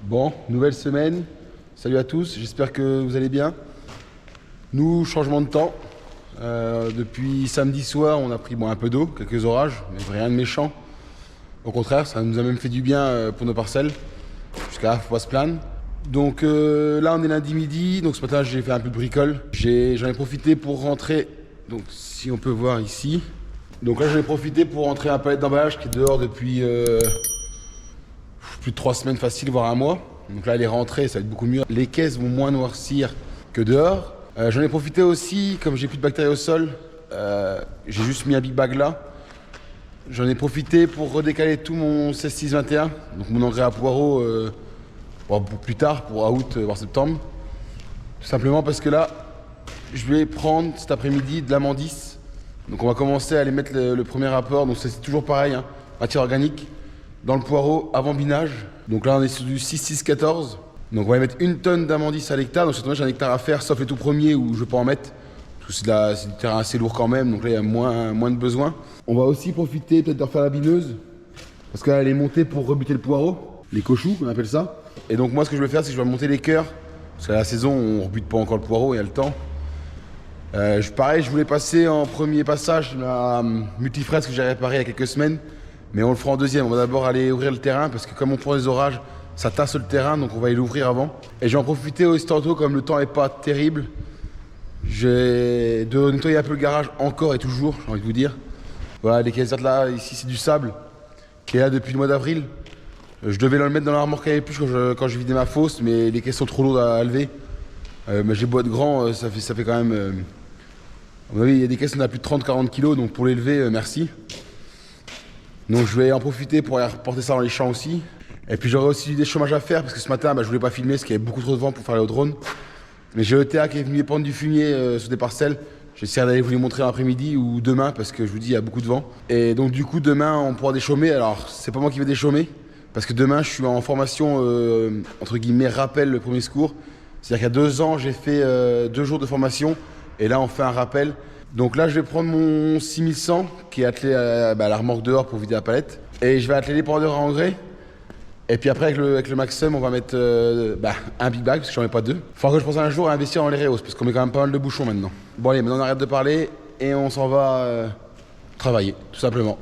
Bon, nouvelle semaine. Salut à tous, j'espère que vous allez bien. Nous, changement de temps. Depuis samedi soir, on a pris un peu d'eau, quelques orages, mais rien de méchant. Au contraire, ça nous a même fait du bien pour nos parcelles. Jusqu'à là, faut pas se plaindre. Donc là, on est lundi midi. Donc ce matin, j'ai fait un peu de bricole. J'en ai profité pour rentrer. Donc si on peut voir ici. Donc là, j'en ai profité pour rentrer un palette d'emballage qui est dehors depuis plus de 3 semaines facile, voire un mois. Donc là, elle est rentrée, ça va être beaucoup mieux. Les caisses vont moins noircir que dehors. J'en ai profité aussi, comme j'ai plus de bactéries au sol, j'ai juste mis un big bag là. J'en ai profité pour redécaler tout mon 16-6-21, donc mon engrais à poireaux pour plus tard, pour août, voire septembre. Tout simplement parce que là, je vais prendre cet après-midi de l'amandis. Donc on va commencer à aller mettre le premier apport, donc c'est toujours pareil, hein, matière organique, dans le poireau avant binage. Donc là on est sur du 6-6-14. Donc on va y mettre 1 tonne d'amandis à l'hectare. Donc j'ai un hectare à faire, sauf les tout premiers où je peux en mettre. Parce que c'est du terrain assez lourd quand même, donc là il y a moins de besoin. On va aussi profiter peut-être de refaire la bineuse. Parce qu'elle elle est montée pour rebuter le poireau, les cochous on appelle ça. Et donc moi ce que je vais faire c'est que je vais monter les cœurs. Parce qu'à la saison on rebute pas encore le poireau, il y a le temps. Pareil, je voulais passer en premier passage la multifresque que j'ai réparée il y a quelques semaines. Mais on le fera en deuxième. On va d'abord aller ouvrir le terrain parce que comme on prend les orages, ça tasse le terrain, donc on va aller l'ouvrir avant. Et j'ai en profité aussi tantôt, comme le temps n'est pas terrible, de nettoyer un peu le garage encore et toujours, j'ai envie de vous dire. Voilà, les caisses là, ici c'est du sable qui est là depuis le mois d'avril. Je devais le mettre dans la remorque à épluche quand je vidais ma fosse, mais les caisses sont trop lourdes à lever. Mais j'ai beau être grand, ça fait quand même... à mon avis, il y a des caisses qui ont plus de 30-40 kg, donc pour les lever, merci. Donc je vais en profiter pour aller reporter ça dans les champs aussi. Et puis j'aurai aussi des chômages à faire parce que ce matin je voulais pas filmer parce qu'il y avait beaucoup trop de vent pour faire le drone. Mais j'ai ETA qui est venu prendre du fumier sur des parcelles. J'essaierai d'aller vous les montrer l'après-midi ou demain parce que je vous dis il y a beaucoup de vent. Et donc du coup demain on pourra déchaumer. Alors c'est pas moi qui vais déchaumer parce que demain je suis en formation entre guillemets rappel le premier secours. C'est-à-dire qu'il y a 2 ans j'ai fait 2 jours de formation et là on fait un rappel. Donc là je vais prendre mon 6100 qui est attelé à la remorque dehors pour vider la palette. Et je vais atteler les porteurs à engrais. Et puis après avec le Maxum on va mettre un big bag parce que j'en ai pas 2. Il faudra que je pense un jour à investir dans les Reos parce qu'on met quand même pas mal de bouchons maintenant. Bon allez, maintenant on arrête de parler et on s'en va travailler tout simplement.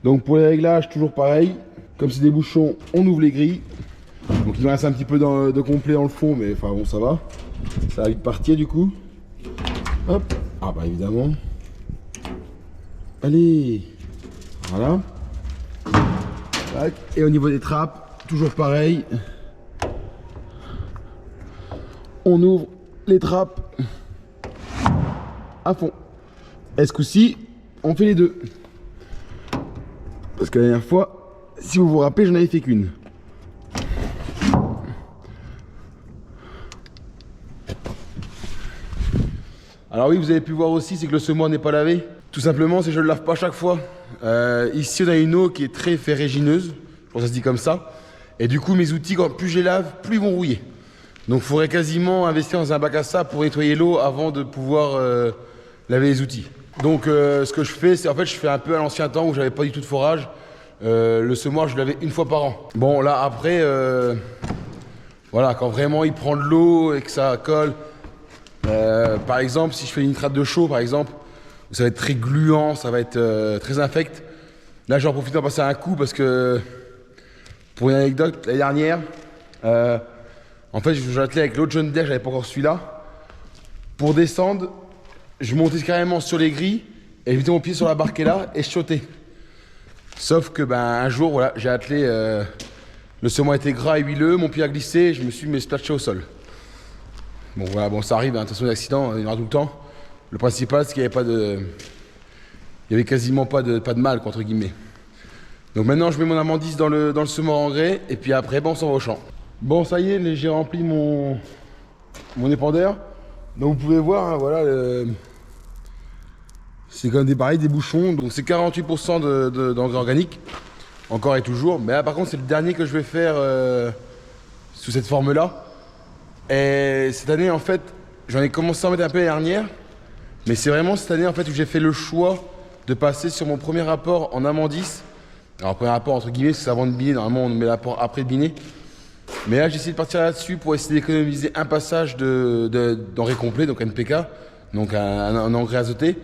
Donc pour les réglages, toujours pareil. Comme c'est des bouchons, on ouvre les grilles. Donc il me reste un petit peu de complet dans le fond, mais enfin bon ça va. Ça va vite partir du coup. Hop. Ah bah évidemment. Allez. Voilà. Tac. Et au niveau des trappes, toujours pareil. On ouvre les trappes à fond. Et ce coup-ci, on fait les deux. Parce que la dernière fois, si vous vous rappelez, j'en avais fait qu'une. Alors oui, vous avez pu voir aussi, c'est que le semoir n'est pas lavé. Tout simplement, c'est que je ne le lave pas chaque fois. Ici, on a une eau qui est très ferrugineuse. Je pense que ça se dit comme ça. Et du coup, mes outils, plus je les lave, plus ils vont rouiller. Donc il faudrait quasiment investir dans un bac à sable pour nettoyer l'eau avant de pouvoir laver les outils. Donc ce que je fais, c'est en fait je fais un peu à l'ancien temps où j'avais pas du tout de forage. Le semoir je l'avais une fois par an. Bon là après, voilà, quand vraiment il prend de l'eau et que ça colle, par exemple si je fais une nitrate de chaux par exemple, ça va être très gluant, ça va être très infect. Là j'en profite d'en passer un coup parce que, pour une anecdote, l'année dernière, en fait je l'attelais avec l'autre John Deere, j'avais pas encore celui-là. Pour descendre, je montais carrément sur les grilles et je mettais mon pied sur la barquette là et je sautais. Sauf que un jour, voilà, j'ai attelé, le semoir était gras et huileux, mon pied a glissé et je me suis splatché au sol. Bon voilà, bon ça arrive, hein, de toute façon d'accident, il y en aura tout le temps. Le principal c'est qu'il n'y avait pas de... Il y avait quasiment pas de mal, entre guillemets. Donc maintenant je mets mon amandis dans le semoir engrais et puis après on s'en va au champ. Bon ça y est, j'ai rempli mon épandeur. Donc vous pouvez voir, hein, voilà, c'est comme des bouchons, donc c'est 48% d'engrais organique, encore et toujours. Mais là par contre c'est le dernier que je vais faire sous cette forme-là. Et cette année en fait, j'en ai commencé à en mettre un peu l'année dernière, mais c'est vraiment cette année en fait où j'ai fait le choix de passer sur mon premier rapport en amandis. Alors premier rapport entre guillemets, c'est avant de biner, normalement on met l'apport après de biner. Mais là j'ai essayé de partir là-dessus pour essayer d'économiser un passage d'engrais complet, donc NPK, donc un engrais azoté.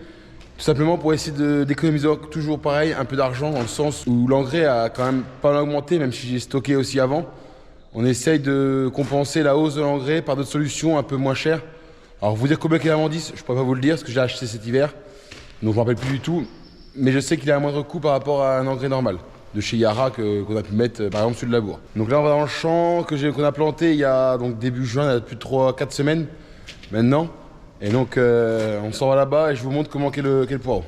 Tout simplement pour essayer d'économiser toujours pareil un peu d'argent, dans le sens où l'engrais a quand même pas mal augmenté, même si j'ai stocké aussi avant. On essaye de compenser la hausse de l'engrais par d'autres solutions un peu moins chères. Alors vous dire combien il est l'amandis, je ne pourrais pas vous le dire parce que j'ai acheté cet hiver, donc je ne me rappelle plus du tout. Mais je sais qu'il a un moindre coût par rapport à un engrais normal de chez Yara qu'on a pu mettre par exemple sur le labour. Donc là on va dans le champ qu'on a planté il y a donc début juin, il y a plus de 3-4 semaines maintenant. Et donc on s'en va là-bas et je vous montre comment qu'est le poireau.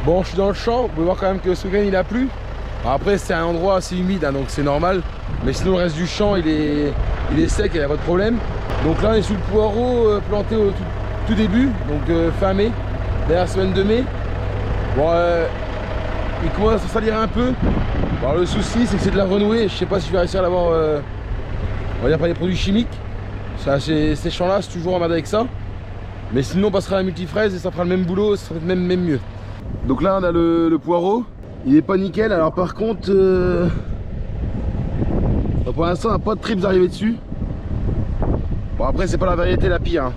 Bon, je suis dans le champ, vous pouvez voir quand même que ce week-end il a plu. Alors après c'est un endroit assez humide, hein, donc c'est normal. Mais sinon le reste du champ il est sec, il n'y a pas de problème. Donc là on est sous le poireau planté au tout début, donc fin mai, dernière semaine de mai. Bon, il commence à salir un peu. Alors le souci c'est que c'est de la renouée, je sais pas si je vais réussir à l'avoir, on va dire par des produits chimiques. Ces champs-là c'est toujours emmerdé avec ça. Mais sinon on passera à la multifraise et ça fera le même boulot, ça sera même mieux. Donc là on a le poireau, il est pas nickel. Alors par contre pour l'instant on n'a pas de trips arrivés dessus. Bon après c'est pas la variété la pire, hein.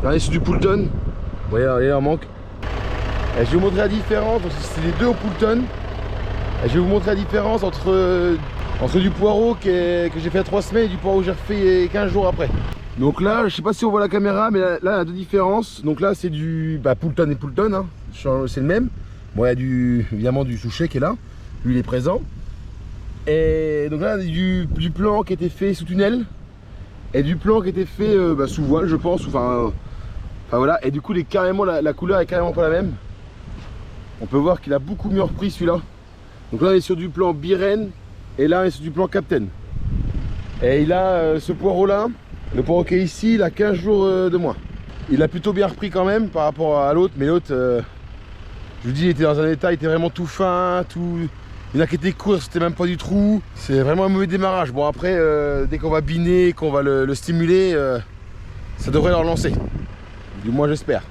Là on est sur du Poulton, vous voyez il en manque. Et je vais vous montrer la différence, c'est les deux au Poulton. Et je vais vous montrer la différence entre du poireau que j'ai fait à 3 semaines et du poireau que j'ai refait 15 jours après. Donc là je sais pas si on voit la caméra, mais là il y a deux différences. Donc là c'est du Poulton et Poulton, hein. C'est le même. Bon, il y a évidemment du Souchet qui est là, lui il est présent. Et donc là du plan qui était fait sous tunnel et du plan qui était fait sous voile je pense, enfin voilà. Et du coup carrément la couleur est carrément pas la même. On peut voir qu'il a beaucoup mieux repris celui-là. Donc là on est sur du plan Biren et là on est sur du plan Captain. Et il a ce poireau là, le poireau qui est ici, il a 15 jours de moins. Il a plutôt bien repris quand même par rapport à l'autre, mais l'autre je vous dis, il était dans un état, il était vraiment tout fin, tout... Il y en a qui étaient courts, c'était même pas du trou. C'est vraiment un mauvais démarrage. Bon après, dès qu'on va biner, qu'on va le stimuler, ça devrait le relancer. Du moins j'espère.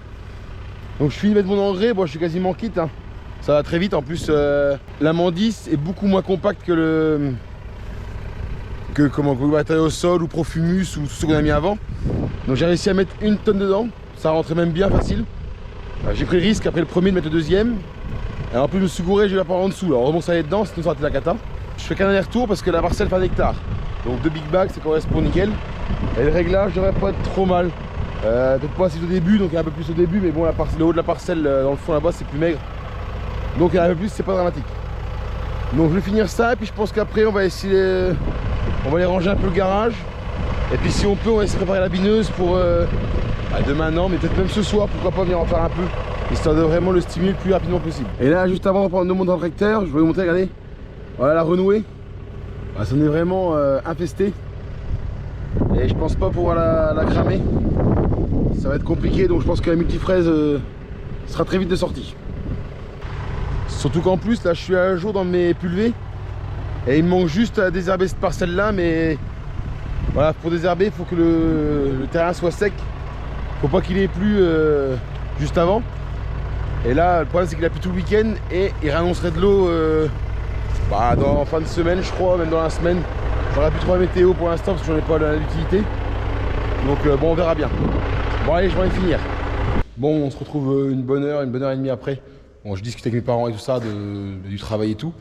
Donc je finis de mettre mon engrais, bon je suis quasiment quitte, hein. Ça va très vite, en plus l'amandis est beaucoup moins compact que le matériau au sol ou Profumus ou tout ce qu'on a mis avant. Donc j'ai réussi à mettre 1 tonne dedans, ça rentrait même bien facile. J'ai pris le risque après le premier de mettre le deuxième. Et en plus je me suis gouré, j'ai la part en dessous. Alors heureusement ça allait dedans, sinon ça aurait été la cata. Je fais qu'un aller-retour parce que la parcelle fait 1 hectare. Donc 2 big bags, ça correspond nickel. Et le réglage devrait pas être trop mal. Peut-être pas assez au début, donc il y a un peu plus au début, mais bon le haut de la parcelle dans le fond là-bas c'est plus maigre. Donc il y a un peu plus, c'est pas dramatique. Donc je vais finir ça et puis je pense qu'après on va essayer, on va aller ranger un peu le garage. Et puis si on peut on va essayer de préparer la bineuse pour demain non, mais peut-être même ce soir, pourquoi pas venir en faire un peu, histoire de vraiment le stimuler le plus rapidement possible. Et là juste avant de prendre nos montres dans le tracteur, je vais vous montrer, regardez, voilà la renouée, ça en est vraiment infesté. Et je pense pas pouvoir la cramer. ça va être compliqué, donc je pense que la multifraise sera très vite de sortie. Surtout qu'en plus là je suis à jour dans mes pulvées et il me manque juste à désherber cette parcelle là, mais voilà, pour désherber il faut que le terrain soit sec, faut pas qu'il ait plu juste avant. Et là le problème c'est qu'il a plu tout le week-end et il réannoncerait de l'eau dans fin de semaine, je crois, même dans la semaine. J'aurais plus trop la météo pour l'instant parce que j'en ai pas l'utilité. Donc bon, on verra bien. Bon allez, je vais en finir. Bon, on se retrouve une bonne heure et demie après. Bon, je discute avec mes parents et tout ça, du travail et tout.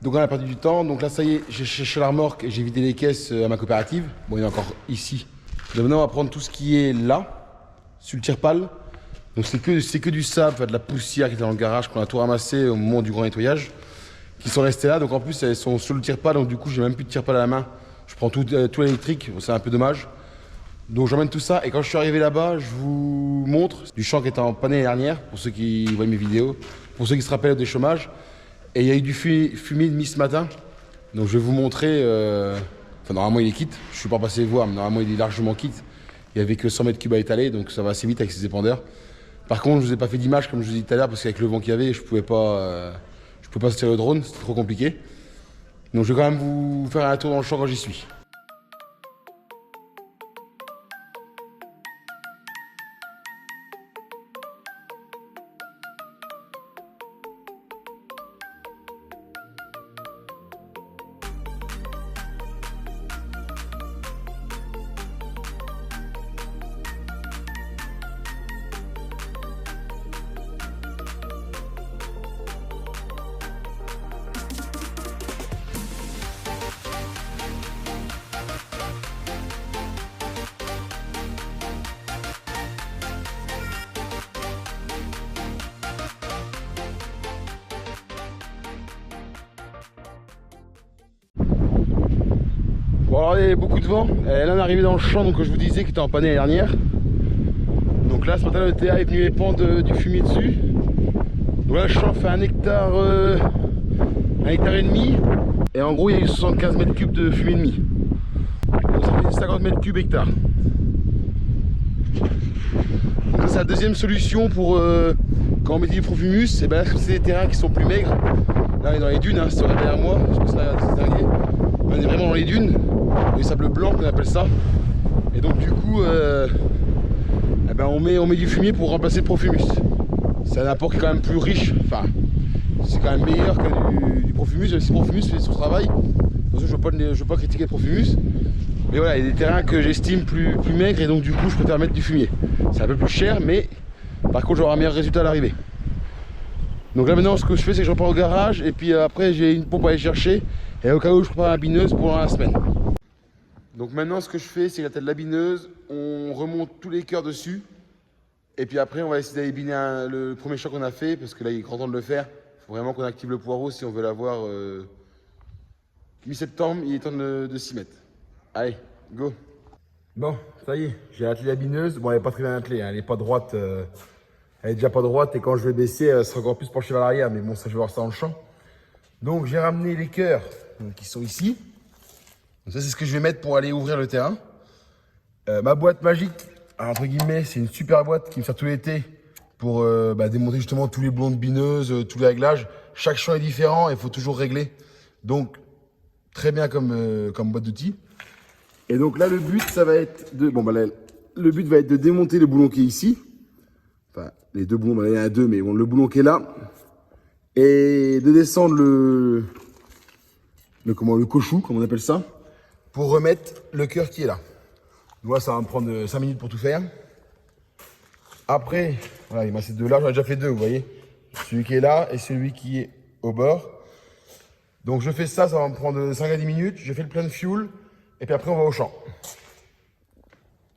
Donc on a perdu du temps. Donc là, ça y est, j'ai cherché la remorque et j'ai vidé les caisses à ma coopérative. Bon, il y en a encore ici. Donc maintenant, on va prendre tout ce qui est là, sur le tire-pale. Donc c'est que du sable, de la poussière qui était dans le garage, qu'on a tout ramassé au moment du grand nettoyage, qui sont restés là. Donc en plus, elles sont sur le tire-pale. Donc du coup, j'ai même plus de tire-pale à la main. Je prends tout l'électrique. Bon, c'est un peu dommage. Donc j'emmène tout ça et quand je suis arrivé là-bas, je vous montre du champ qui était en panne l'année dernière, pour ceux qui voient mes vidéos, pour ceux qui se rappellent des chômages. Et il y a eu du fumier de mis ce matin. Donc je vais vous montrer, enfin normalement il est quitte, je ne suis pas passé voir, mais normalement il est largement quitte. Il n'y avait que 100 mètres cubes à étaler, donc ça va assez vite avec ces épandeurs. Par contre, je ne vous ai pas fait d'image comme je vous ai dit tout à l'heure, parce qu'avec le vent qu'il y avait, je ne pouvais pas sortir le drone, c'était trop compliqué. Donc je vais quand même vous faire un tour dans le champ quand j'y suis. Bon alors il y avait beaucoup de vent, et là on est arrivé dans le champ donc, que je vous disais qui était en panne l'année dernière. Donc là ce matin le TA est venu épandre du fumier dessus. Donc là le champ fait 1 hectare, 1 hectare et demi. Et en gros il y a eu 75 mètres cubes de fumier et demi. Donc ça fait 50 mètres cubes hectare. Donc ça c'est la deuxième solution pour quand on met du Profumus. Et ben là c'est des terrains qui sont plus maigres. Là on est dans les dunes, hein, c'est derrière moi, je pense que c'est distingué. On est vraiment dans les dunes, les sables blancs qu'on appelle ça. Et donc du coup, on met du fumier pour remplacer le Profumus. C'est un apport qui est quand même plus riche, enfin c'est quand même meilleur que du Profumus, même si le Profumus fait son travail. De toute façon, je ne veux pas critiquer le Profumus. Mais voilà, il y a des terrains que j'estime plus maigres et donc du coup je préfère mettre du fumier. C'est un peu plus cher, mais par contre j'aurai un meilleur résultat à l'arrivée. Donc là maintenant ce que je fais c'est que je repars au garage et puis après j'ai une pompe à aller chercher. Et au cas où je prépare la bineuse pour la semaine. Donc maintenant ce que je fais c'est que la tête de la bineuse, on remonte tous les cœurs dessus. Et puis après on va essayer d'aller biner le premier champ qu'on a fait, parce que là il est grand temps de le faire. Il faut vraiment qu'on active le poireau si on veut l'avoir mi-septembre, il est temps de s'y mettre. Allez, go. Bon, ça y est, j'ai attelé la bineuse. Bon elle n'est pas très bien attelée, hein. Elle n'est pas droite. Elle est déjà pas droite et quand je vais baisser, elle sera encore plus penchée vers l'arrière. Mais bon ça je vais voir ça dans le champ. Donc j'ai ramené les cœurs qui sont ici. Donc ça c'est ce que je vais mettre pour aller ouvrir le terrain. Ma boîte magique, entre guillemets, c'est une super boîte qui me sert tout l'été pour démonter justement tous les blonds de bineuse, tous les réglages. Chaque champ est différent et il faut toujours régler. Donc très bien comme boîte d'outils. Et donc là le but ça va être de. Le but va être de démonter le boulon qui est ici. Enfin les deux boulons, il y en a deux, mais bon, le boulon qui est là. Et de descendre le cochou, comme on appelle ça, pour remettre le cœur qui est là. Donc là, ça va me prendre 5 minutes pour tout faire. Après, voilà, il m'a ces deux là, j'en ai déjà fait deux, vous voyez. Celui qui est là et celui qui est au bord. Donc je fais ça, ça va me prendre 5 à 10 minutes. Je fais le plein de fuel et puis après on va au champ.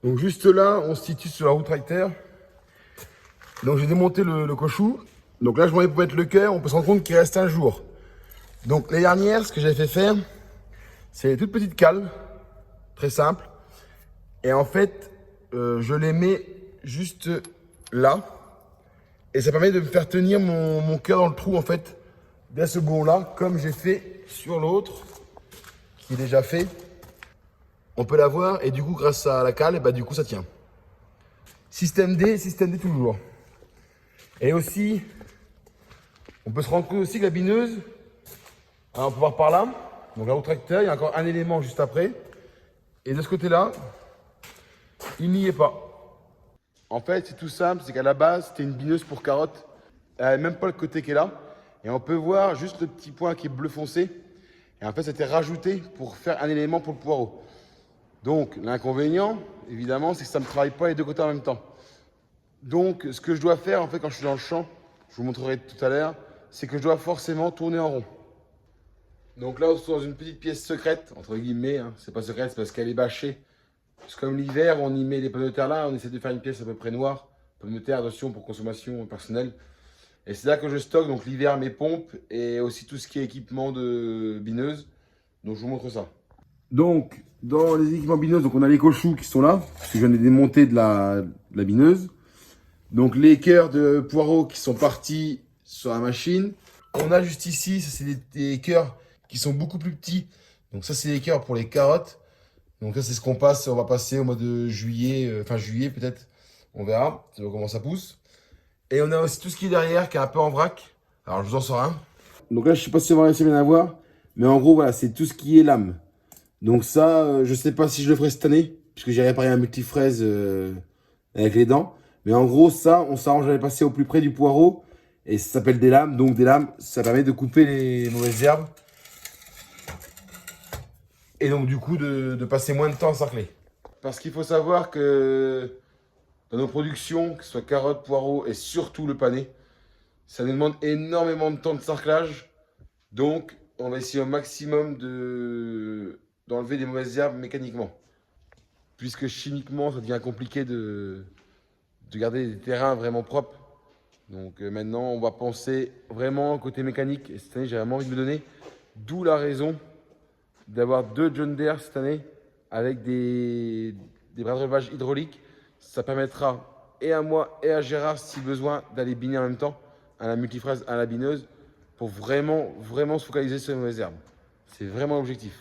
Donc juste là, on se situe sur la roue tracteur. Donc j'ai démonté le cochou. Donc là, je m'en vais pour mettre le cœur, on peut se rendre compte qu'il reste un jour. Donc les dernières, ce que j'avais fait faire, c'est les toutes petites cales, très simple. Et en fait, je les mets juste là. Et ça permet de me faire tenir mon cœur dans le trou, en fait, bien ce boulon-là, comme j'ai fait sur l'autre, qui est déjà fait. On peut l'avoir, et du coup, grâce à la cale, du coup, ça tient. Système D toujours. Et aussi, on peut se rendre compte aussi que la bineuse, alors on peut voir par là, donc là au tracteur, il y a encore un élément juste après. Et de ce côté-là, il n'y est pas. En fait, c'est tout simple, c'est qu'à la base, c'était une bineuse pour carottes. Elle n'avait même pas le côté qui est là. Et on peut voir juste le petit point qui est bleu foncé. Et en fait, c'était rajouté pour faire un élément pour le poireau. Donc, l'inconvénient, évidemment, c'est que ça ne travaille pas les deux côtés en même temps. Donc, ce que je dois faire, en fait, quand je suis dans le champ, je vous montrerai tout à l'heure, c'est que je dois forcément tourner en rond. Donc là, on se trouve dans une petite pièce secrète, entre guillemets. Hein. C'est pas secrète, c'est parce qu'elle est bâchée. Parce que comme l'hiver, on y met les pommes de terre là, on essaie de faire une pièce à peu près noire. Pommes de terre, attention, pour consommation personnelle. Et c'est là que je stocke, donc l'hiver, mes pompes et aussi tout ce qui est équipement de bineuse. Donc je vous montre ça. Donc, dans les équipements bineuses, donc on a les cochous qui sont là, parce que je viens de les démonter de la bineuse. Donc les cœurs de poireaux qui sont partis sur la machine. On a juste ici, ça c'est des cœurs qui sont beaucoup plus petits. Donc ça c'est les cœurs pour les carottes. Donc ça c'est ce qu'on passe, on va passer au mois de juillet, fin juillet peut-être. On verra, ça va comment ça pousse. Et on a aussi tout ce qui est derrière, qui est un peu en vrac. Alors je vous en sors un. Donc là je sais pas si on va réussir bien à voir. Mais en gros voilà, c'est tout ce qui est lame. Donc ça, je sais pas si je le ferai cette année. Puisque j'ai réparé un multifraise avec les dents. Mais en gros ça, on s'arrange à les passer au plus près du poireau. Et ça s'appelle des lames. Donc des lames, ça permet de couper les mauvaises herbes. Et donc du coup de passer moins de temps à sarcler. Parce qu'il faut savoir que dans nos productions, que ce soit carottes, poireaux et surtout le panais, ça nous demande énormément de temps de sarclage. Donc on va essayer au maximum d'enlever des mauvaises herbes mécaniquement. Puisque chimiquement ça devient compliqué de garder des terrains vraiment propres. Donc maintenant on va penser vraiment côté mécanique. Et cette année j'ai vraiment envie de me donner. D'où la raison d'avoir 2 John Deere cette année avec des bras de relevage hydrauliques. Ça permettra et à moi et à Gérard, si besoin, d'aller biner en même temps à la multifraise, à la bineuse, pour vraiment se focaliser sur les mauvaises herbes. C'est vraiment l'objectif.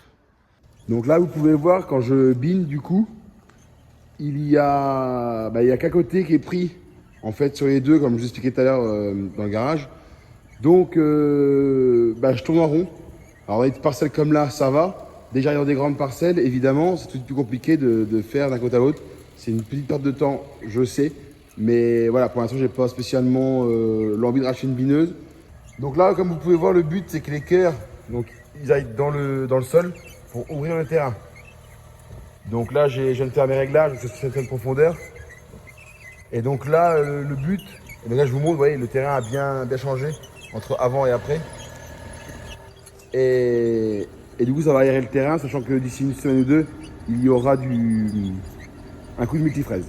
Donc là, vous pouvez voir, quand je bine, du coup, il y a qu'un côté qui est pris, en fait, sur les deux, comme je vous expliquais tout à l'heure dans le garage. Donc, je tourne en rond. Alors, dans des parcelles comme là, ça va. Déjà, dans des grandes parcelles, évidemment, c'est tout plus compliqué de faire d'un côté à l'autre. C'est une petite perte de temps, je sais. Mais voilà, pour l'instant, j'ai pas spécialement l'envie de racheter une bineuse. Donc là, comme vous pouvez voir, le but, c'est que les cœurs, donc, ils aillent dans le sol pour ouvrir le terrain. Donc là, je viens de faire mes réglages, je suis de profondeur. Et donc là, le but, et là, je vous montre, vous voyez, le terrain a bien changé entre avant et après. Et du coup, ça va aérer le terrain, sachant que d'ici une semaine ou deux, il y aura un coup de multifraise.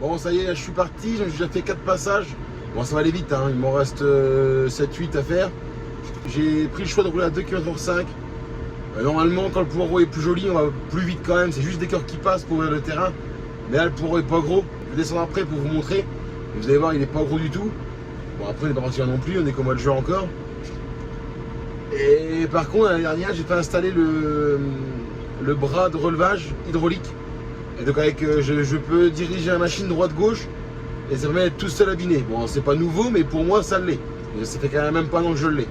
Bon, ça y est, là, je suis parti, j'ai déjà fait 4 passages. Bon, ça va aller vite, hein. Il m'en reste 7-8 à faire. J'ai pris le choix de rouler à 2 km/h. Normalement, quand le poireau est plus joli, on va plus vite quand même. C'est juste des cœurs qui passent pour ouvrir le terrain. Mais là, le poireau est pas gros. Je vais descendre après pour vous montrer. Et vous allez voir, il est pas gros du tout. Bon, après, on n'est pas parti là non plus, on est qu'au mois de juin encore. Et par contre, l'année dernière, j'ai fait installer le bras de relevage hydraulique. Et donc, avec, je peux diriger la machine droite-gauche. Et ça permet d'être tout seul à biner. Bon, c'est pas nouveau, mais pour moi, ça l'est. Et ça fait quand même pas un an que je l'ai.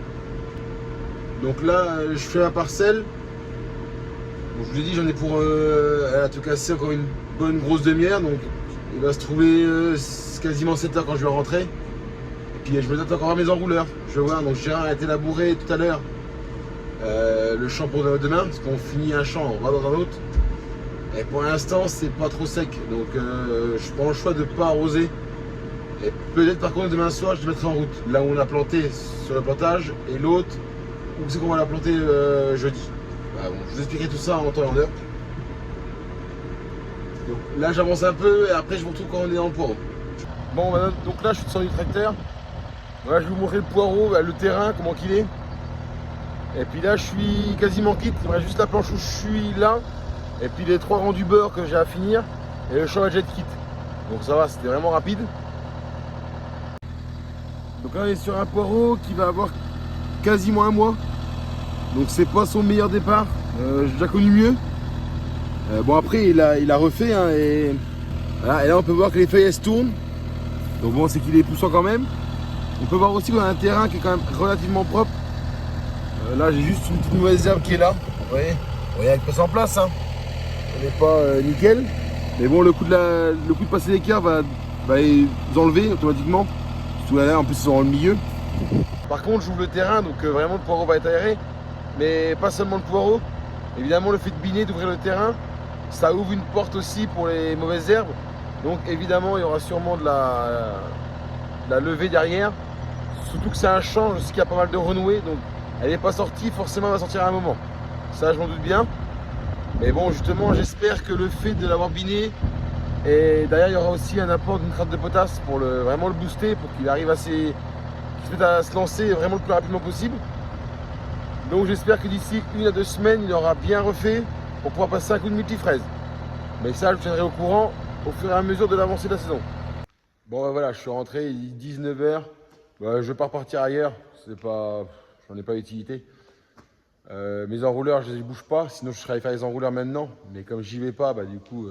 Donc là, je fais ma parcelle. Donc, je vous ai dit, j'en ai pour elle a tout cassé encore une bonne grosse demi-heure. Donc il va se trouver quasiment 7 heures quand je vais rentrer. Et puis je me donne encore à mes enrouleurs. Je vais voir, donc Gérard a été labouré tout à l'heure le champ pour demain. Parce qu'on finit un champ, on va dans un autre. Et pour l'instant, c'est pas trop sec. Donc je prends le choix de ne pas arroser. Et peut-être par contre demain soir, je le mettrai en route. Là où on a planté sur le plantage et l'autre. Où c'est qu'on va la planter jeudi. Bah, bon, je vous expliquerai tout ça en temps et en heure. Donc là j'avance un peu et après je vous retrouve quand on est dans le poireau. Bon donc là je suis sur du tracteur. Voilà, je vais vous montrer le poireau, le terrain, comment qu'il est. Et puis là je suis quasiment quitte, il me reste juste la planche où je suis là. Et puis les 3 rangs du beurre que j'ai à finir. Et le champ à jet quitte. Donc ça va, c'était vraiment rapide. Donc là on est sur un poireau qui va avoir quasiment un mois. Donc c'est pas son meilleur départ, j'ai déjà connu mieux. Bon après il a refait hein, et Voilà, et là on peut voir que les feuilles elles se tournent. Donc bon, c'est qu'il est poussant quand même. On peut voir aussi qu'on a un terrain qui est quand même relativement propre. Là j'ai juste une petite mauvaise herbe qui est là. Vous voyez, elle passe en place. Hein. On n'est pas nickel. Mais bon, le coup de passer l'équerre va les enlever automatiquement. Surtout là, en plus ils sont dans le milieu. Par contre, j'ouvre le terrain, donc vraiment le poireau va être aéré. Mais pas seulement le poireau. Évidemment, le fait de biner, d'ouvrir le terrain, ça ouvre une porte aussi pour les mauvaises herbes. Donc évidemment, il y aura sûrement de la levée derrière. Surtout que c'est un champ, je sais qu'il y a pas mal de renouées. Donc elle n'est pas sortie, forcément elle va sortir à un moment. Ça, je m'en doute bien. Mais bon, justement, j'espère que le fait de l'avoir biné, et derrière il y aura aussi un apport d'une nitrate de potasse pour vraiment le booster, pour qu'il arrive qu'il se mette à se lancer vraiment le plus rapidement possible. Donc j'espère que d'ici 1 à 2 semaines, il aura bien refait pour pouvoir passer un coup de multifraise. Mais ça, je tiendrai au courant au fur et à mesure de l'avancée de la saison. Bon voilà, je suis rentré, il est 19 h. Je vais pas repartir ailleurs, j'en ai pas d'utilité. Mes enrouleurs, je les bouge pas, sinon je serais allé faire les enrouleurs maintenant. Mais comme j'y vais pas, du coup,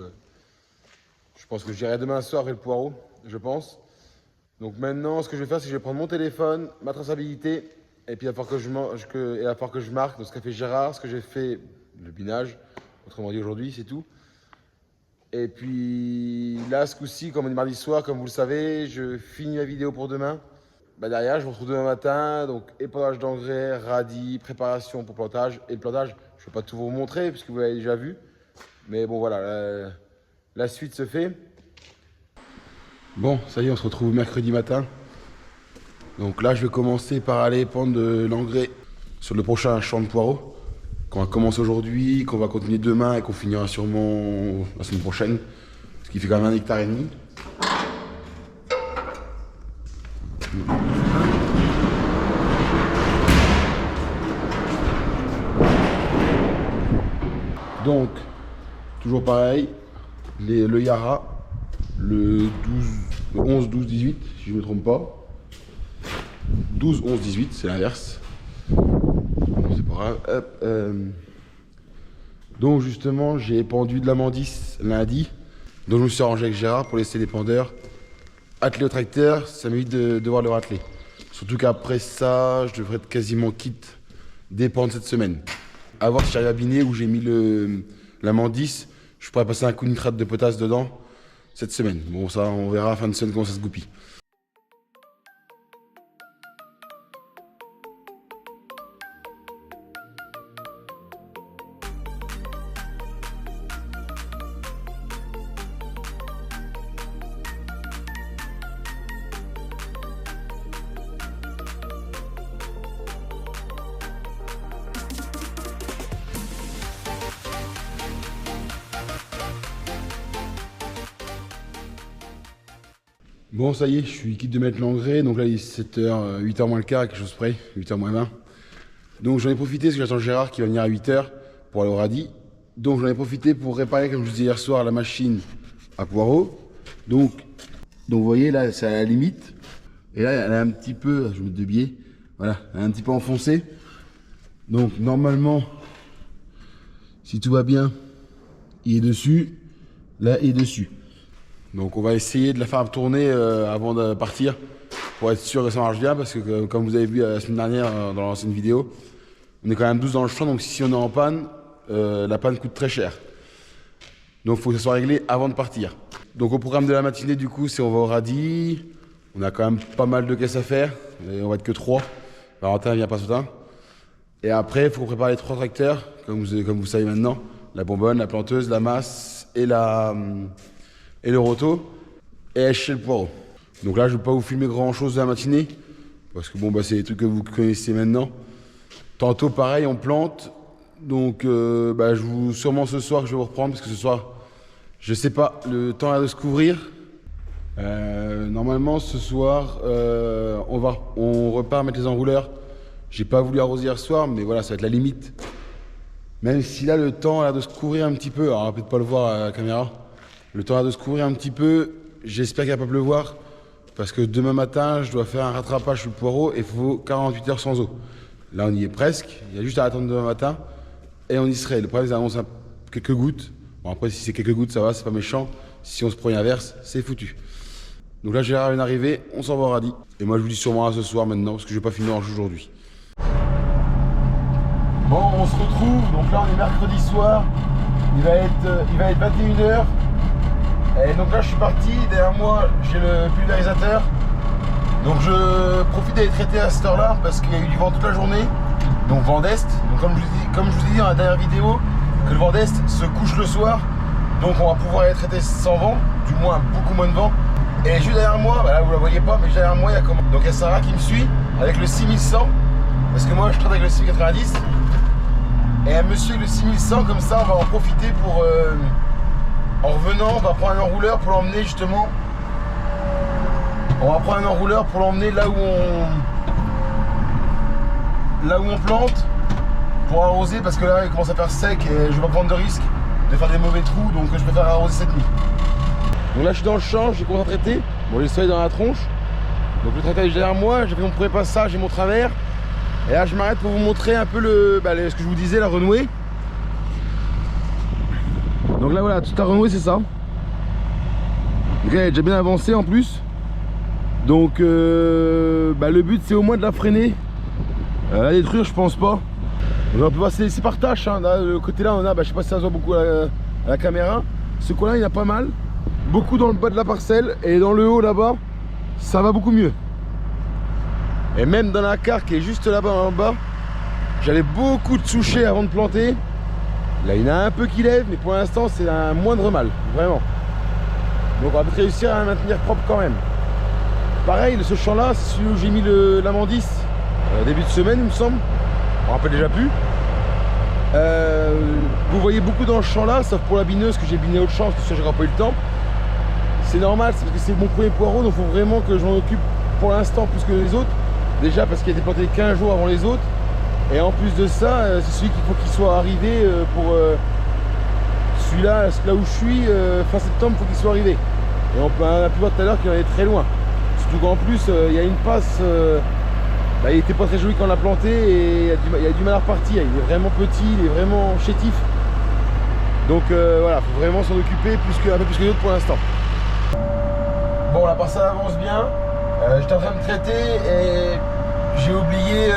je pense que j'irai demain soir avec le poireau, je pense. Donc maintenant, ce que je vais faire, c'est que je vais prendre mon téléphone, ma traçabilité, et puis il va falloir que je marque de ce qu'a fait Gérard, ce que j'ai fait, le binage, autrement dit aujourd'hui, c'est tout. Et puis là, ce coup-ci, comme on est mardi soir, comme vous le savez, je finis ma vidéo pour demain. Derrière, je vous retrouve demain matin, donc épandage d'engrais, radis, préparation pour plantage. Et le plantage, je ne vais pas tout vous montrer puisque vous l'avez déjà vu. Mais bon, voilà, la suite se fait. Bon, ça y est, on se retrouve mercredi matin. Donc là, je vais commencer par aller épandre de l'engrais sur le prochain champ de poireaux. Qu'on va commencer aujourd'hui, qu'on va continuer demain et qu'on finira sûrement la semaine prochaine. Ce qui fait quand même 1,5 hectare. Donc, toujours pareil, le Yara, le 11, 12, 18, si je ne me trompe pas. 12, 11, 18, c'est l'inverse. Bon, c'est pas grave. Hop, donc justement, j'ai épandu de l'amandis lundi. Donc je me suis arrangé avec Gérard pour laisser l'épandeur atteler au tracteur. Ça m'évite de devoir le rateler. Surtout qu'après ça, je devrais être quasiment quitte d'épandre cette semaine. À voir si j'arrive à biner où j'ai mis l'amandis. Je pourrais passer un coup de nitrate de potasse dedans cette semaine. Bon, ça, on verra à la fin de semaine comment ça se goupille. Bon, ça y est, je suis quitte de mettre l'engrais. Donc là, il est 7h, 8h moins le quart, quelque chose près, 8h moins 20. Donc j'en ai profité parce que j'attends Gérard qui va venir à 8h pour aller au radis. Donc j'en ai profité pour réparer, comme je vous disais hier soir, la machine à poireaux. Donc vous voyez, là, c'est à la limite. Et là, elle est un petit peu, je vais mettre de biais, voilà, elle est un petit peu enfoncée. Donc normalement, si tout va bien, il est dessus. Là, il est dessus. Donc on va essayer de la faire tourner avant de partir pour être sûr que ça marche bien parce que comme vous avez vu la semaine dernière dans l'ancienne vidéo, on est quand même 12 dans le champ, donc si on est en panne, la panne coûte très cher. Donc il faut que ça soit réglé avant de partir. Donc au programme de la matinée du coup, c'est on va au radis, on a quand même pas mal de caisses à faire, et on va être que 3. Valentin vient pas ce matin. Et après, il faut qu'on prépare les 3 tracteurs, comme vous savez maintenant, la bonbonne, la planteuse, la masse et le roto, et écher le poireau. Donc là, je ne vais pas vous filmer grand chose de la matinée, parce que bon, c'est des trucs que vous connaissez maintenant. Tantôt, pareil, on plante. Donc, sûrement ce soir que je vais vous reprendre, parce que ce soir, je sais pas, le temps a de se couvrir. Normalement, ce soir, on repart mettre les enrouleurs. J'ai pas voulu arroser hier soir, mais voilà, ça va être la limite. Même si là, le temps a l'air de se couvrir un petit peu. Alors, on va peut-être pas le voir à la caméra. Le temps a l'air de se couvrir un petit peu. J'espère qu'il va pas pleuvoir. Parce que demain matin, je dois faire un rattrapage sur le poireau et il faut 48 heures sans eau. Là, on y est presque. Il y a juste à attendre demain matin. Et on y serait. Le problème, c'est qu'on annonce quelques gouttes. Bon, après, si c'est quelques gouttes, ça va, c'est pas méchant. Si on se prend une averse, c'est foutu. Donc là, Gérard vient d'arriver, on s'en va au radis. Et moi, je vous dis sûrement à ce soir maintenant, parce que je vais pas finir aujourd'hui. Bon, on se retrouve. Donc là, on est mercredi soir. Il va être 21h. Et donc là, je suis parti. Derrière moi, j'ai le pulvérisateur. Donc je profite d'aller traiter à cette heure-là, parce qu'il y a eu du vent toute la journée. Donc vent d'est. Donc comme je vous ai dit dans la dernière vidéo, que le vent d'est se couche le soir. Donc on va pouvoir aller traiter sans vent, du moins beaucoup moins de vent. Et juste derrière moi, bah là vous la voyez pas, mais derrière moi il y a comment. Donc il y a Sarah qui me suit avec le 6100, parce que moi je traite avec le 690. Et elle me suit avec le 6100, comme ça on va en profiter pour en revenant, on va prendre un enrouleur pour l'emmener justement. On va prendre un enrouleur pour l'emmener là où on plante, pour arroser, parce que là il commence à faire sec et je vais pas prendre de risque de faire des mauvais trous, donc je préfère arroser cette nuit. Donc là je suis dans le champ, j'ai commencé à traiter. Bon, j'ai le soleil dans la tronche. Donc le traitage est derrière moi, j'ai fait mon premier passage et mon travers. Et là je m'arrête pour vous montrer un peu ce que je vous disais, la renouée. Donc là voilà, toute la renouée c'est ça. Donc là elle est déjà bien avancée en plus. Donc le but c'est au moins de la freiner. La détruire je pense pas. Donc on peut passer, c'est par tâche, hein. Là, le côté là on a, je sais pas si ça se voit beaucoup à la caméra. Ce coin là il y en a pas mal. Beaucoup dans le bas de la parcelle, et dans le haut là-bas, ça va beaucoup mieux. Et même dans la carte qui est juste là-bas en bas, j'avais beaucoup de souchets avant de planter. Là il y en a un peu qui lève, mais pour l'instant c'est un moindre mal, vraiment. Donc on va peut-être réussir à maintenir propre quand même. Pareil, ce champ là, c'est celui où j'ai mis l'amandis début de semaine il me semble. On rappelle déjà plus. Vous voyez beaucoup dans ce champ là, sauf pour la bineuse que j'ai biné autre champ, parce que ça j'aurais pas eu le temps. C'est normal, c'est parce que c'est mon premier poireau, donc il faut vraiment que je m'en occupe pour l'instant plus que les autres. Déjà parce qu'il a été planté 15 jours avant les autres. Et en plus de ça, c'est celui qu'il faut qu'il soit arrivé pour celui-là, là où je suis, fin septembre, il faut qu'il soit arrivé. Et on a pu voir tout à l'heure qu'il en est très loin. Surtout qu'en plus, il y a une passe, il était pas très joli quand on l'a planté et il y a du mal à repartir. Il est vraiment petit, il est vraiment chétif. Donc voilà, il faut vraiment s'en occuper un peu plus que les autres pour l'instant. Bon, la parcelle avance bien. J'étais en train de traiter et j'ai oublié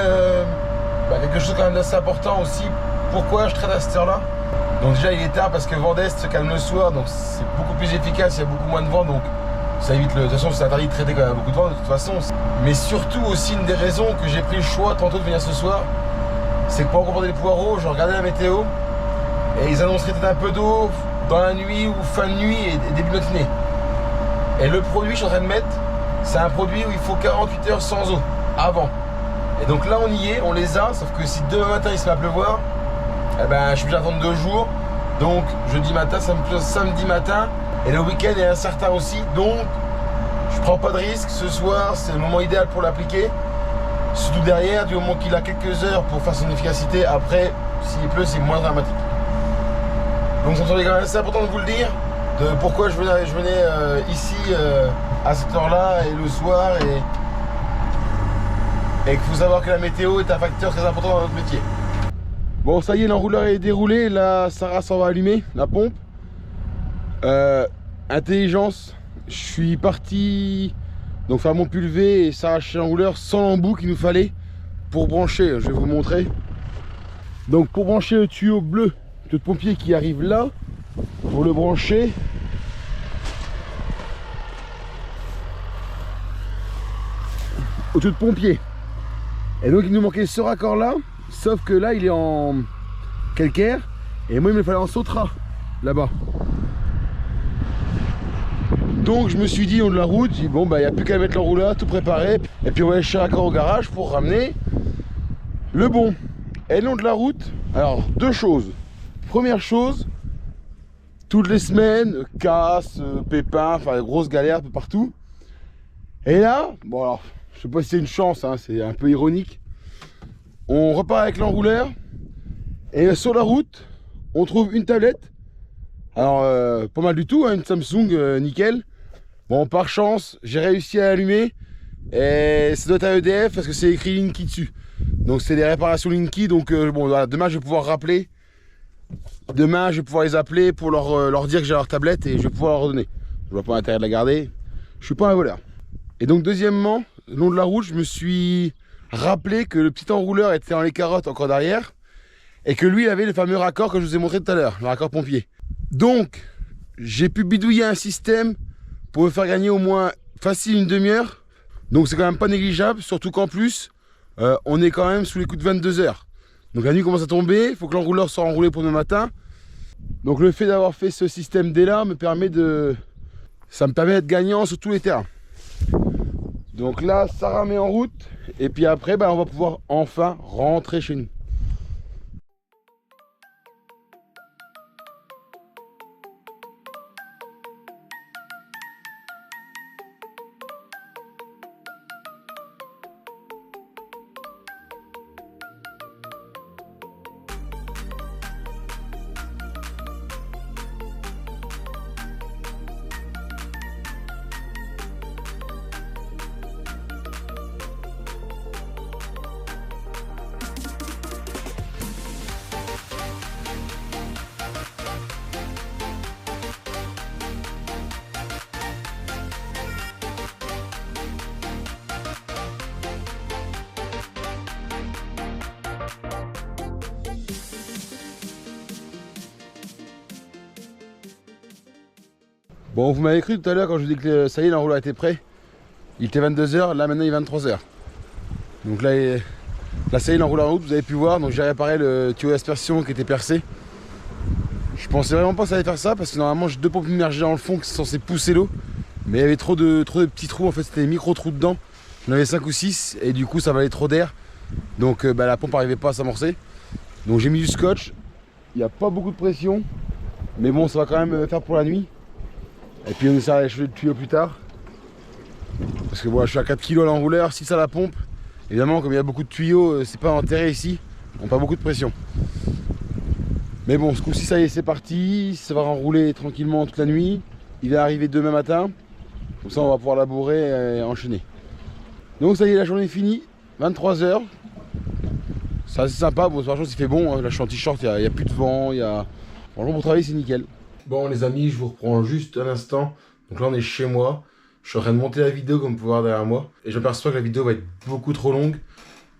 quelque chose quand même d'assez important aussi. Pourquoi je traite à cette heure-là? Donc déjà il est tard parce que le vent d'est se calme le soir, donc c'est beaucoup plus efficace, il y a beaucoup moins de vent, donc ça évite de toute façon c'est interdit de traiter quand il y a beaucoup de vent de toute façon. Mais surtout aussi une des raisons que j'ai pris le choix tantôt de venir ce soir, c'est que pour commander les poireaux, je regardais la météo et ils annonceraient peut-être un peu d'eau dans la nuit ou fin de nuit et début de matinée. Et le produit que je suis en train de mettre, c'est un produit où il faut 48 heures sans eau, avant. Et donc là on y est, on les a, sauf que si demain matin il se met à pleuvoir, je suis obligé d'attendre 2 jours. Donc jeudi matin, ça me pleut samedi matin. Et le week-end est incertain aussi, donc je prends pas de risque. Ce soir, c'est le moment idéal pour l'appliquer. Surtout derrière, du moment qu'il a quelques heures pour faire son efficacité, après, s'il pleut, c'est moins dramatique. Donc ça me semblait quand même assez important de vous le dire, de pourquoi je venais ici à cette heure-là et le soir, et qu'il faut savoir que la météo est un facteur très important dans notre métier. Bon, ça y est, l'enrouleur est déroulé, là Sarah s'en va allumer la pompe. Intelligence, je suis parti donc faire mon pulvé et s'arracher l'enrouleur sans l'embout qu'il nous fallait pour brancher. Je vais vous montrer. Donc pour brancher le tuyau bleu, le tuyau de pompier qui arrive là, pour le brancher, au tuyau de pompier. Et donc il nous manquait ce raccord là, sauf que là il est en calcaire et moi il me fallait en sautra là-bas. Donc je me suis dit, on de la route, j'ai dit bon il n'y a plus qu'à mettre l'enrouleur, tout préparé, et puis on va aller chercher raccord au garage pour ramener le bon. Et le long de la route, alors 2 choses. Première chose, toutes les semaines, casse, pépins, enfin grosse galère un peu partout. Et là, bon alors, je sais pas si c'est une chance, hein, c'est un peu ironique. On repart avec l'enrouleur et sur la route, on trouve une tablette. Alors, pas mal du tout, hein, une Samsung nickel. Bon, par chance, j'ai réussi à allumer et ça doit être un EDF parce que c'est écrit Linky dessus. Donc, c'est des réparations Linky. Donc, bon, voilà, demain, je vais pouvoir rappeler Demain, je vais pouvoir les appeler pour leur dire que j'ai leur tablette et je vais pouvoir leur redonner. Je vois pas l'intérêt de la garder. Je suis pas un voleur. Et donc deuxièmement, le long de la route, je me suis rappelé que le petit enrouleur était dans les carottes encore derrière et que lui, il avait le fameux raccord que je vous ai montré tout à l'heure, le raccord pompier. Donc, j'ai pu bidouiller un système pour me faire gagner au moins facile une demi-heure. Donc c'est quand même pas négligeable, surtout qu'en plus, on est quand même sous les coups de 22 heures. Donc la nuit commence à tomber, il faut que l'enrouleur soit enroulé pour demain matin. Donc le fait d'avoir fait ce système dès là ça me permet d'être gagnant sur tous les terrains. Donc là, Sarah met en route. Et puis après, on va pouvoir enfin rentrer chez nous. Bon, vous m'avez cru tout à l'heure quand je vous ai dit que ça y est, l'enrouleur était prêt. Il était 22 h, là maintenant il est 23 h. Donc là, ça y est, l'enrouleur en route, vous avez pu voir. Donc j'ai réparé le tuyau d'aspersion qui était percé. Je pensais vraiment pas que ça allait faire ça parce que normalement j'ai deux pompes immergées dans le fond qui sont censées pousser l'eau. Mais il y avait trop de petits trous, en fait c'était des micro-trous dedans. J'en avais 5 ou 6 et du coup ça valait trop d'air. Donc la pompe n'arrivait pas à s'amorcer. Donc j'ai mis du scotch. Il n'y a pas beaucoup de pression. Mais bon, ça va quand même faire pour la nuit. Et puis on essaiera de changer le tuyau plus tard. Parce que voilà, je suis à 4 kg à l'enrouleur, 6 à la pompe. Évidemment, comme il y a beaucoup de tuyaux, c'est pas enterré ici. On n'a pas beaucoup de pression. Mais bon, ce coup-ci, ça y est, c'est parti. Ça va enrouler tranquillement toute la nuit. Il va arriver demain matin. Comme ça, on va pouvoir labourer et enchaîner. Donc ça y est, la journée est finie. 23 h. C'est assez sympa. Bon, franchement, il fait bon. Là, je suis en t-shirt, il n'y a plus de vent. Franchement, pour travailler, c'est nickel. Bon, les amis, je vous reprends juste un instant. Donc là, on est chez moi. Je suis en train de monter la vidéo, comme vous pouvez voir derrière moi. Et je m'aperçois que la vidéo va être beaucoup trop longue.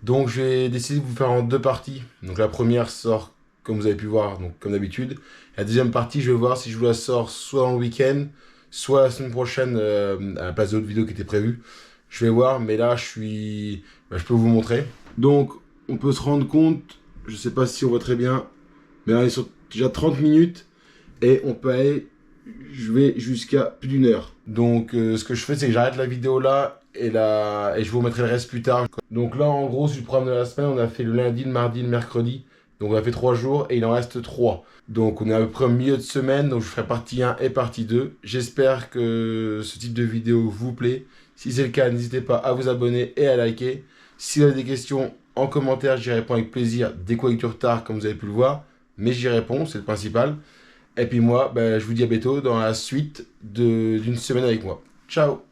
Donc, je vais décider de vous faire en deux parties. Donc, la première sort, comme vous avez pu voir, donc comme d'habitude. La deuxième partie, je vais voir si je vous la sors soit dans le week-end, soit la semaine prochaine, à la place d'autres vidéos qui étaient prévues. Je vais voir, mais là, je peux vous montrer. Donc, on peut se rendre compte, je sais pas si on voit très bien, mais on est sur déjà 30 minutes. Et on peut aller, je vais jusqu'à plus d'une heure. Donc ce que je fais, c'est que j'arrête la vidéo là et je vous remettrai le reste plus tard. Donc là, en gros, sur le programme de la semaine, on a fait le lundi, le mardi, le mercredi. Donc on a fait 3 jours et il en reste 3. Donc on est à peu près au milieu de semaine, donc je ferai partie 1 et partie 2. J'espère que ce type de vidéo vous plaît. Si c'est le cas, n'hésitez pas à vous abonner et à liker. Si vous avez des questions en commentaire, j'y réponds avec plaisir. Des coups avec du retard, comme vous avez pu le voir. Mais j'y réponds, c'est le principal. Et puis moi, je vous dis à bientôt dans la suite d'une semaine avec moi. Ciao!